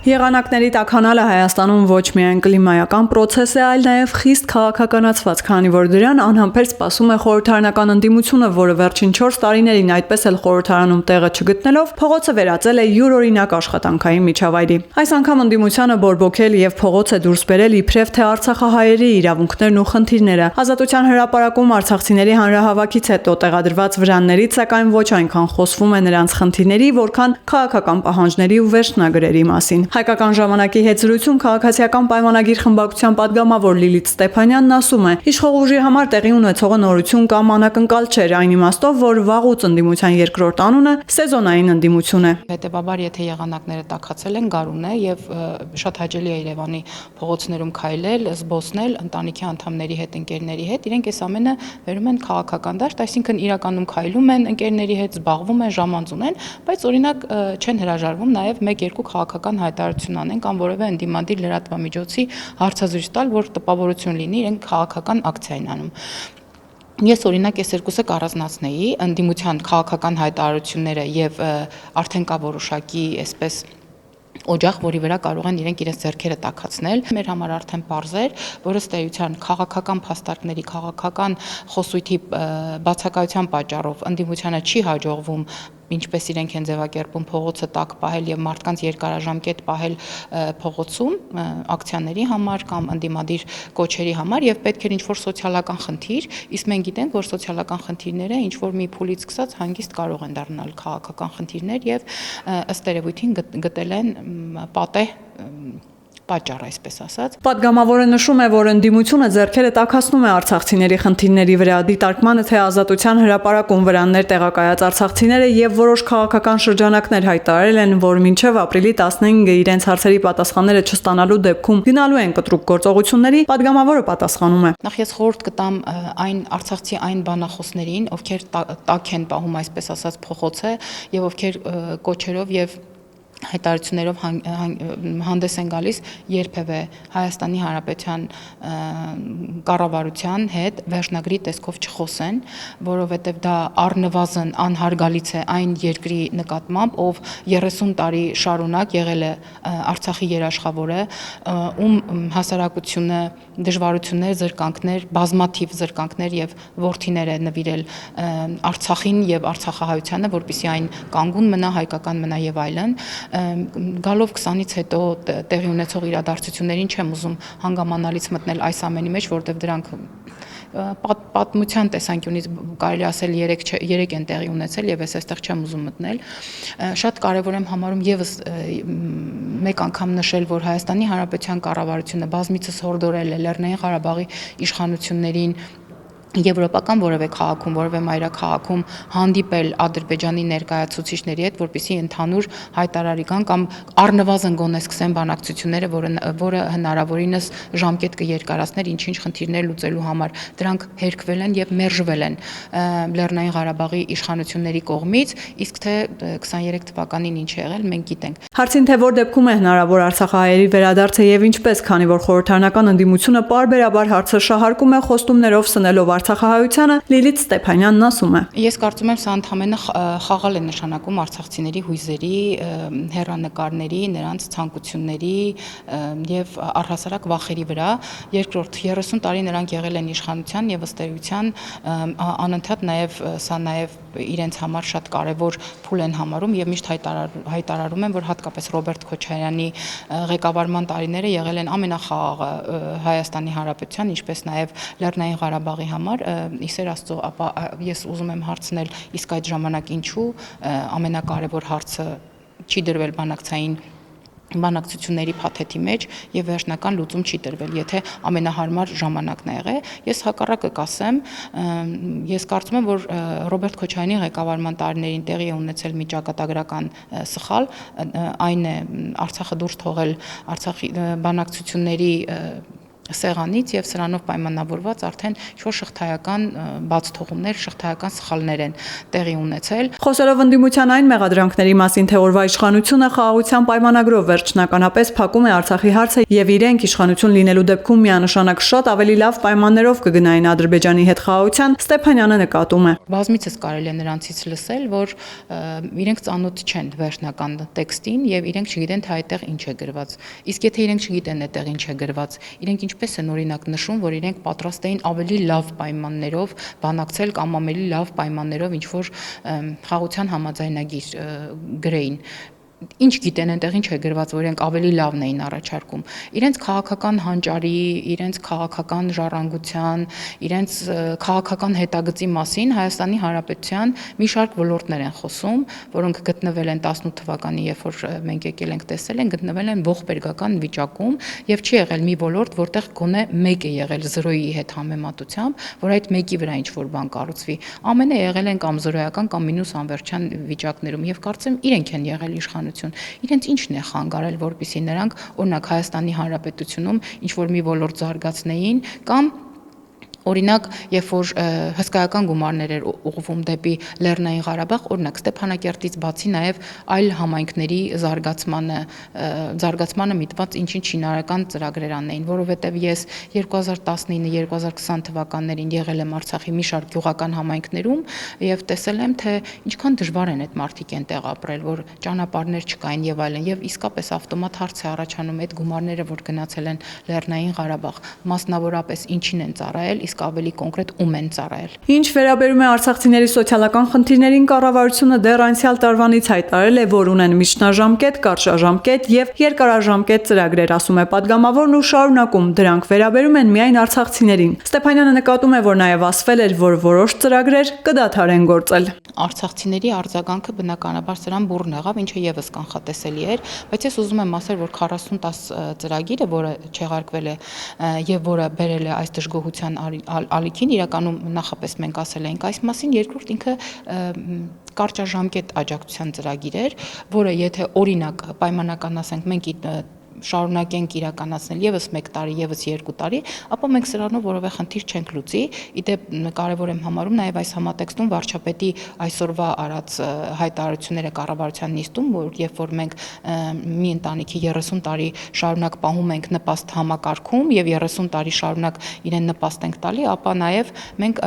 Եղանակների տաքանալը Հայաստանում ոչ միայն կլիմայական պրոցես է, այլ նաև խիստ քաղաքականացված, քանի որ դրան անհամբեր սպասում է խորհրդարանական ընդդիմությունը, որը վերջին 4 տարիներին այդպես էլ խորհրդարանում տեղը չգտնելով, փողոցը վերածել է յուրօրինակ աշխատանքային միջավայրի։ Այս անգամ ընդդիմությունը բորբոքել եւ փողոց է դուրս բերել իբրև թե արցախահայերի իրավունքներն ու խնդիրները։ Ազատության հրապարակում արցախցիների հանրահավաքից հետո տեղադրված վրաններից սակայն ոչ այնքան խոսվում է նրանց խնդիրների, որքան քաղաքական պահանջների ու վերջնագրերի մասին։ Հայկական ժամանակի հետ զրույցում քաղաքացիական պայմանագիր խմբակցության падգամավոր Լիլիթ Ստեփանյանն ասում է. Իշխող ուժի համար տեղի ունեցողը նորություն կամ անակնկալ չէր, այն իմաստով, որ վաղուց ընդդիմության երկրորդ անունը սեզոնային ընդդիմություն է։ Հետևաբար, եթե եղանակները տաքացել են, գարուն է եւ շատ հաճելի է Երևանի փողոցներում քայլել, զբոսնել ընտանիքի անդամների հետ, ընկերների հետ, իրենք այս ամենը վերում են քաղաքական դաշտ, այսինքն իրականում քայլում են ընկերների հետ, զբաղվում են, ժամանց ունեն, բայց օրինակ չեն հրաժարվում նաեւ 1-2 քաղաքական հայտարարություն անեն կամ որևէ ընդդիմադիր լրատվամիջոցի հարցազրույց տալ, որ տպավորություն լինի, իրենք քաղաքական ակցիա են անում։ Ես օրինակ այս երկուսը կառանձնացնեի ընդդիմության քաղաքական հայտարարությունները եւ արդեն կա որոշակի այսպես օջախ, որի վրա կարող են իրենք իրենց ձեռքերը տաքացնել։ Մեր համար արդեն պարզ էր, որ ըստ էության քաղաքական փաստարկների, քաղաքական խոսույթի բացակայության պատճառով ընդդիմությանը չի հաջողվում ինչպես իրենք են ձևակերպում փողոցը տաք պահել եւ մարդկանց երկարաժամկետ պահել փողոցում ակցիաների համար կամ ընդդիմադիր կոչերի համար եւ պետք էր ինչ-որ սոցիալական խնդիր, իսկ մենք գիտենք, որ սոցիալական խնդիրները ինչ-որ մի փուլից սկսած հանգիստ կարող են դառնալ քաղաքական խնդիրներ եւ ըստ երևույթին գտել են պատեհ պատճառ, այսպես ասած։ Պատգամավորը նշում է, որ ընդդիմությունը ձեռքերը տաքացնում է արցախցիների խնդիրների վրա, դիտարկմանը թե Ազատության հրապարակում վրաններ տեղակայած արցախցիները եւ որոշ քաղաքական շրջանակներ հայտարարել են, որ մինչեւ ապրիլի 15-ը իրենց հարցերի պատասխանները չստանալու դեպքում գնալու են կտրուկ գործողությունների, պատգամավորը պատասխանում է. Նախ ես խորհուրդ կտամ այն արցախցի այն բանախոսներին, ովքեր տաք են պահում, այսպես ասած, փողոցը եւ ովքեր կոչերով եւ հայտարարություններով հանդես են գալիս երբևէ Հայաստանի Հանրապետության կառավարության հետ վերջնագրի տեսքով չխոսեն, որովհետև դա առնվազն անհարգալից է այն երկրի նկատմամբ, ով 30 տարի շարունակ եղել է Արցախի երաշխավորը, ում հասարակությունը դժվարություններ, զրկանքներ, բազմաթիվ զրկանքներ եւ ворթիներ է նվիրել Արցախին եւ Արցախահայությանը, որպեսզի այն կանգուն մնա, հայկական մնա եւ այլն։ Գալով 20-ից հետո տեղի ունեցող իրադարձություններին չեմ ուզում հանգամանալից մտնել այս ամենի մեջ, որտեղ դրանք պատմության տեսանկյունից կարելի ասել 3 են տեղի ունեցել եւ ես այստեղ չեմ ուզում մտնել։ Շատ կարեւոր եմ համարում եւս մեկ անգամ նշել, որ Հայաստանի Հանրապետության կառավարությունը բազմիցս հորդորել է Լեռնային Ղարաբաղի իշխանություններին եվրոպական որևէ քաղաքում, որևէ մայրաքաղաքում հանդիպել Ադրբեջանի ներկայացուցիչների հետ, որպեսզի ընդհանուր հայտարարի կամ առնվազն գոնե սկսեն բանակցությունները, որը հնարավորինս ժամկետ կերկարացներ ինչ-ինչ խնդիրներ լուծելու համար։ Դրանք հերկվել են եւ մերժվել են Լեռնային Ղարաբաղի իշխանությունների կողմից, իսկ թե 23 թվականին ինչ է եղել, մենք գիտենք։ Հարցին թե որ դեպքում է հնարավոր արցախահայերի վերադարձը եւ ինչպես, քանի որ խորհրդարանական ընդդիմությունը պարբերաբար հարցը շահարկում է խոստումներով սնելով Արցախահայությանը, Լիլիթ Ստեփանյանն ասում է. Ես կարծում եմ, սա ընդհանրապես խաղալ է նշանակում արցախցիների հույզերի, հեռանկարների, նրանց ցանկությունների եւ առհասարակ վախերի վրա։ Երկրորդ, 30 տարի նրանք եղել են իշխանության եւ ըստ էության անընդհատ սա նաեւ իրենց համար շատ կարեւոր փուլ են համարում եւ միշտ հայտարարում են, որ հատկապես Ռոբերտ Քոչարյանի ղեկավարման տարիները եղել են ամենախաղաղը Հայաստանի Հանրապետության, ինչպես նաեւ Լեռնային Ղարաբաղի համար, իսեր Աստծո, ապա ես ուզում եմ հարցնել, իսկ այդ ժամանակ ինչու ամենակարևոր հարցը չի դրվել բանակցությունների փաթեթի մեջ եւ վերջնական լուծում չի տրվել, եթե ամենահարմար ժամանակն է եղել։ Ես հակառակը կասեմ, ես կարծում եմ, որ Ռոբերտ Քոչարյանի ղեկավարման տարիներին տեղի է ունեցել մի ճակատագրական սխալ, այն է Արցախը դուրս թողել Արցախի բանակցությունների սեղանից եւ սրանով պայմանավորված արդեն ինչ-որ շղթայական բաց թողումներ, շղթայական սխալներ են տեղի ունեցել։ Խոսելով ընդդիմության այն մեղադրանքների մասին, թե օրվա իշխանությունը խաղաղության պայմանագրով վերջնականապես փակում է Արցախի հարցը եւ իրենք իշխանություն լինելու դեպքում միանշանակ շատ ավելի լավ պայմաններով կգնային Ադրբեջանի հետ խաղաղության, Ստեփանյանը նկատում է։ Բազմիցս կարելի է նրանցից լսել, որ իրենք ծանոթ չեն վերջնական տեքստին եւ իրենք չգիտեն, թե այդտեղ ինչ է գրված։ Իսկ եթե իրենք չգիտեն այդտեղ ինչ է գրված, իրենք ինչպես են օրինակ նշում, որ իրենք պատրաստ էին ավելի լավ պայմաններով բանակցել կամ ավելի լավ պայմաններով ինչ որ խաղաղության համաձայնագիր գրեին։ Ինչ գիտեն այնտեղ ինչ է գրված, որ իրենք ավելի լավն էին առաջարկում։ Իրենց քաղաքական հանճարի, իրենց քաղաքական ժառանգության, իրենց քաղաքական հետագծի մասին Հայաստանի Հանրապետության մի շարք ոլորտներ են խոսում, որոնք գտնվել են 18 թվականի, երբ որ մենք եկել ենք տեսել են, գտնվել են ողբերգական վիճակում եւ չի եղել մի ոլորտ, որտեղ գոնե մեկ է եղել 0-ի հետ համեմատությամբ, որ այդ մեկի վրա ինչ որ բան կառուցվի։ Ամենը եղել են կամ 0-ական կամ մինուս անվերջան վիճակներում եւ կարծեմ իրենք են եղել իշխանություն։ Իրենց ինչն է խանգարել, որպեսզի նրանք օրինակ Հայաստանի Հանրապետությունում ինչ որ մի ոլորտ զարգացնեին կամ օրինակ, երբ որ հսկայական գումարներ էր ուղղվում դեպի Լեռնային Ղարաբաղ, օրինակ Ստեփանակերտից բացի նաև այլ համայնքների զարգացմանը միտված ինչ-ինչ շինարարական ծրագրեր անեին, որովհետև ես 2019-2020 թվականներին եղել եմ Արցախի մի շարք գյուղական համայնքներում եւ տեսել եմ, թե ինչքան դժվար են այդ մարդիկ այնտեղ ապրել, որ ճանապարհներ չկային եւ այլն, եւ իսկապես ավտոմատ հարց է առաջանում այդ գումարները, որ գնացել են Լեռնային Ղարաբաղ, մասնավորապես ինչին են ծառայել, ավելի կոնկրետ ում են ծառայել։ Ինչ վերաբերում է արցախցիների սոցիալական խնդիրներին, կառավարությունը դեռ անցյալ տարվանից հայտարարել է, որ ունեն միջնաժամկետ, կարճաժամկետ եւ երկարաժամկետ ծրագրեր, ասում է падգամավորն ու շարունակում, դրանք վերաբերում են միայն արցախցիներին։ Ստեփանյանը նկատում է, որ նաեւ ասվել էր, որ որոշ ծրագրեր կդադարեն գործել։ Արցախցիների արձագանքը բնականաբար սրան բուռն եղավ, ինչը եւս կանխատեսելի էր, բայց ես ուզում եմ ասել, որ 40-10 ծրագիրը, որը չեղարկվել է եւ որը բերել է այս դժգոհության ալիքին, իրականում նախապես մենք ասել էինք այս մասին, երկրորդ ինքը կարճաժամկետ աջակցության ծրագիր էր, որը եթե օրինակ պայմանականացենք մենք շարունակենք իրականացնել եւս 1 տարի, եւս 2 տարի, ապա մենք սրանով որևէ խնդիր չենք լուծի։ Իդեպ կարևոր եմ համարում նաեւ այս համատեքստում վարչապետի այսօրվա արած հայտարարությունները կառավարության նիստում, որ երբ որ մենք մի ընտանիքի 30 տարի շարունակ պահում ենք նպաստ համակարգում եւ 30 տարի շարունակ իրեն նպաստ ենք տալի, ապա նաեւ մենք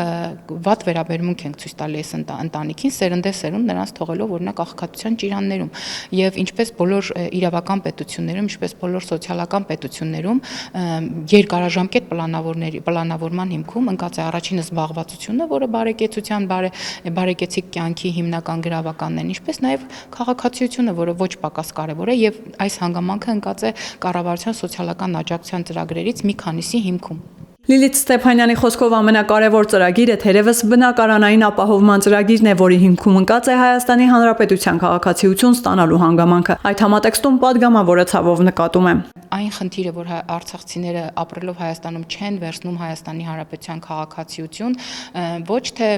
վատ վերաբերմունք ենք ցույց տալի այս ընտանիքին, սերնդեսերունդ նրանց թողելով օրինակ աղքատության ճիրաններում եւ ինչպես բոլոր իրավական պետություններում, ինչպես բոլոր սոցիալական պետություններում երկարաժամկետ պլանավորման հիմքում ընկած է առաջին զբաղվածությունը, որը բարեկեցության, բարեկեցիկ կյանքի հիմնական գրավականն են, ինչպես նաև քաղաքացիությունը, որը ոչ պակաս կարևոր է եւ այս հանգամանքը ընկած է կառավարության սոցիալական աջակցության ծրագրերից մի քանիսի հիմքում։ Լիլիթ Ստեփանյանի խոսքով ամենակարևոր ծրագիրը թերևս բնակարանային ապահովման ծրագիրն է, որի հիմքում ընկած է Հայաստանի Հանրապետության քաղաքացիություն ստանալու հանգամանքը։ Այդ համատեքստում падգամավորը ցավով նկատում է. Այն խնդիրը, որ արցախցիները ապրելով Հայաստանում չեն վերցնում Հայաստանի Հանրապետության քաղաքացիություն, ոչ թե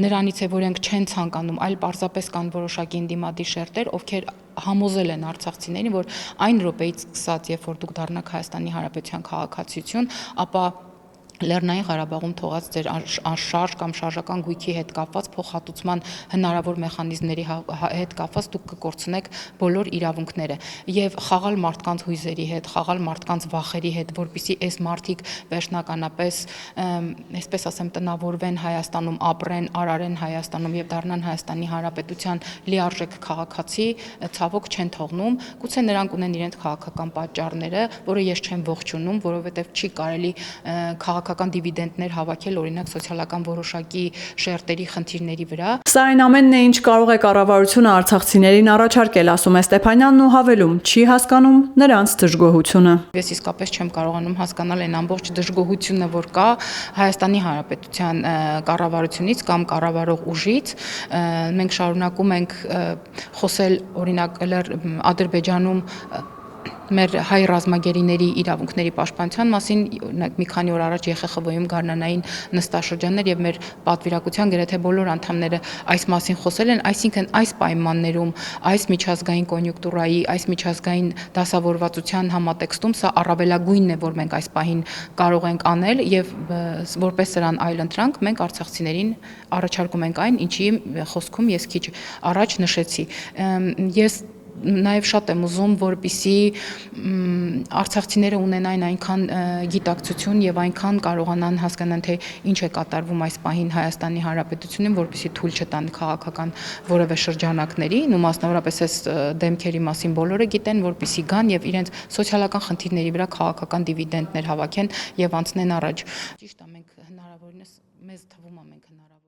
նրանից է, որ իրենք չեն ցանկանում, այլ պարզապես կան որոշակի ընդդիմադիր շերտեր, ովքեր համոզել են արցախցիներին, որ այն րոպեից սկսած, երբ որ դուք դառնաք Հայաստանի Հանրապետության քաղաքացիություն, ապա Լեռնային Ղարաբաղում թողած ձեր անշարժ կամ շարժական գույքի հետ կապված փոխհատուցման հնարավոր մեխանիզմների հետ կապված դուք կկորցնեք բոլոր իրավունքները եւ խաղալ մարդկանց հույզերի հետ, խաղալ մարդկանց վախերի հետ, որpիսի այս մարդիկ վերջնականապես, այսպես ասեմ, տնավորվեն Հայաստանում, ապրեն, արարեն Հայաստանում եւ դառնան Հայաստանի Հանրապետության լիարժեք քաղաքացի, ցավոք չեն թողնում, գուցե նրանք ունեն իրենց քաղաքական պատճառները, որը ես չեմ ողջունում, որովհետեւ չի կարելի քաղաքական դիվիդենդներ հավաքել օրինակ սոցիալական որոշակի շերտերի խնդիրների վրա։ Սա այն ամենն է, ինչ կարող է կառավարությունը արցախցիներին առաջարկել, ասում է Ստեփանյանն ու հավելում, չի հասկանում նրանց դժգոհությունը։ Ես իսկապես չեմ կարողանում հասկանալ այն ամբողջ դժգոհությունը, որ կա Հայաստանի Հանրապետության կառավարությունից կամ կառավարող ուժից։ Մենք շարունակում ենք խոսել օրինակ Ադրբեջանում մեր հայ ռազմագերիների իրավունքների պաշտպանության մասին օրինակ մի քանի օր առաջ ԵԽԽՎ-ում գարնանային նստաշրջաններ եւ մեր պատվիրակության գրեթե բոլոր անդամները այս մասին խոսել են, այսինքն այս պայմաններում, այս միջազգային կոնյունկտուրայի, այս միջազգային դասավորվածության համատեքստում սա առավելագույնն է, որ մենք այս պահին կարող ենք անել եւ որպես սրան այլընտրանք մենք արցախցիներին առաջարկում ենք այն, ինչի խոսքում ես քիչ առաջ նշեցի։ Ես նաև շատ եմ ուզում, որպեսզի արցախցիները ունենային այնքան գիտակցություն եւ այնքան կարողանան հասկանալ, թե ինչ է կատարվում այս պահին Հայաստանի Հանրապետությունում, որպեսզի թույլ չտան քաղաքական որևէ շրջանակներին, ու մասնավորապես այս դեմքերի մասին բոլորը գիտեն, որպեսզի գան եւ իրենց սոցիալական խնդիրների վրա քաղաքական դիվիդենդներ հավաքեն եւ անցնեն առաջ։ Ճիշտ է, մենք հնարավորինս մեզ թվում է մենք հնարավոր